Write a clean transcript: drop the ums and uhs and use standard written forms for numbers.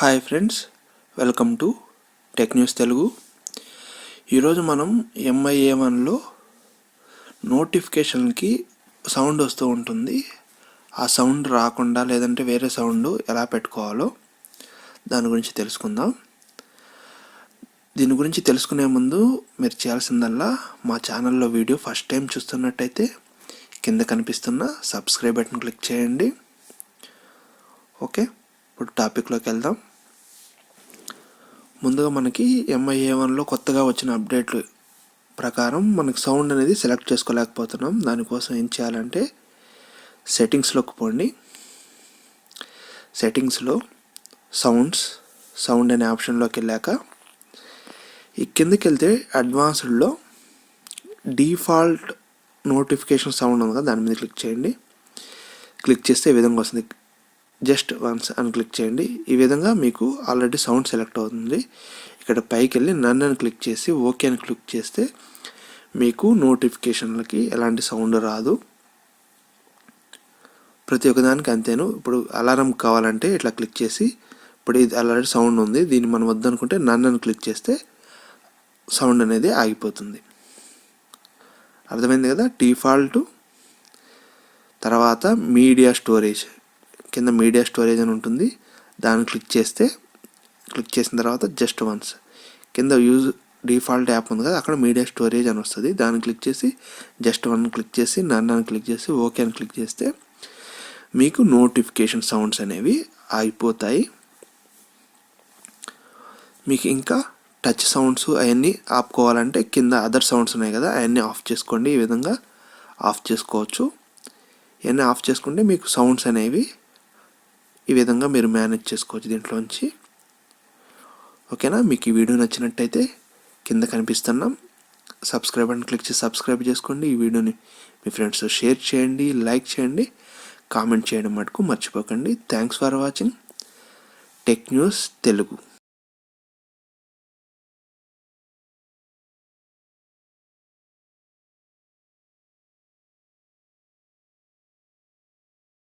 Hi friends, welcome to tech news Telugu. ఈరోజు మనం MIA1లో నోటిఫికేషన్కి సౌండ్ వస్తూ ఉంటుంది. ఆ సౌండ్ రాకుండా లేదంటే వేరే సౌండ్ ఎలా పెట్టుకోవాలో దాని గురించి తెలుసుకుందాం. దీని గురించి తెలుసుకునే ముందు మీరు చేయాల్సిందల్లా మా ఛానల్లో వీడియో ఫస్ట్ టైం చూస్తున్నట్టయితే కింద కనిపిస్తున్న సబ్స్క్రైబ్ బటన్ క్లిక్ చేయండి. ఓకే, ఇప్పుడు టాపిక్లోకి వెళ్దాం. ముందుగా మనకి MIA1లో కొత్తగా వచ్చిన అప్డేట్లు ప్రకారం మనకి సౌండ్ అనేది సెలెక్ట్ చేసుకోలేకపోతున్నాం. దానికోసం ఏం చేయాలంటే సెట్టింగ్స్లోకి పోండి. సెట్టింగ్స్లో సౌండ్ అనే ఆప్షన్లోకి వెళ్ళాక ఈ కిందకి వెళ్తే అడ్వాన్స్డ్లో డిఫాల్ట్ నోటిఫికేషన్ సౌండ్ ఉంది కదా, దాని మీద క్లిక్ చేయండి. క్లిక్ చేస్తే ఈ విధంగా వస్తుంది. జస్ట్ వన్స్ అని క్లిక్ చేయండి. ఈ విధంగా మీకు ఆల్రెడీ సౌండ్ సెలెక్ట్ అవుతుంది. ఇక్కడ పైకి వెళ్ళి నన్ అని క్లిక్ చేసి ఓకే అని క్లిక్ చేస్తే మీకు నోటిఫికేషన్లకి ఎలాంటి సౌండ్ రాదు. ప్రతి ఒక్కదానికి అంతేను. ఇప్పుడు అలారం కావాలంటే ఇట్లా క్లిక్ చేసి, ఇప్పుడు ఇది ఆల్రెడీ సౌండ్ ఉంది, దీన్ని మనం వద్దనుకుంటే నన్ అని క్లిక్ చేస్తే సౌండ్ అనేది ఆగిపోతుంది. అర్థమైంది కదా. డిఫాల్ట్ తర్వాత మీడియా స్టోరేజ్, కింద మీడియా స్టోరేజ్ అని ఉంటుంది, దాన్ని క్లిక్ చేసిన తర్వాత జస్ట్ వన్స్ కింద యూజ్ డిఫాల్ట్ యాప్ ఉంది కదా, అక్కడ మీడియా స్టోరేజ్ అని వస్తుంది. దాన్ని క్లిక్ చేసి జస్ట్ వన్ క్లిక్ చేసి నన్ను అని క్లిక్ చేసి ఓకే అని క్లిక్ చేస్తే మీకు నోటిఫికేషన్ సౌండ్స్ అనేవి ఆగిపోతాయి. మీకు ఇంకా టచ్ సౌండ్స్ అవన్నీ ఆపుకోవాలంటే కింద అదర్ సౌండ్స్ ఉన్నాయి కదా, అవన్నీ ఆఫ్ చేసుకోండి. ఈ విధంగా ఆఫ్ చేసుకోవచ్చు. ఇవన్నీ ఆఫ్ చేసుకుంటే మీకు సౌండ్స్ అనేవి ఈ విధంగా మీరు మేనేజ్ చేసుకోవచ్చు దీంట్లోంచి. ఓకేనా. మీకు ఈ వీడియో నచ్చినట్టయితే కింద కనిపిస్తున్నాం సబ్స్క్రైబ్ అని క్లిక్ చేసి సబ్స్క్రైబ్ చేసుకోండి. ఈ వీడియోని మీ ఫ్రెండ్స్తో షేర్ చేయండి, లైక్ చేయండి, కామెంట్ చేయడం మటుకు మర్చిపోకండి. Thanks for watching tech news Telugu.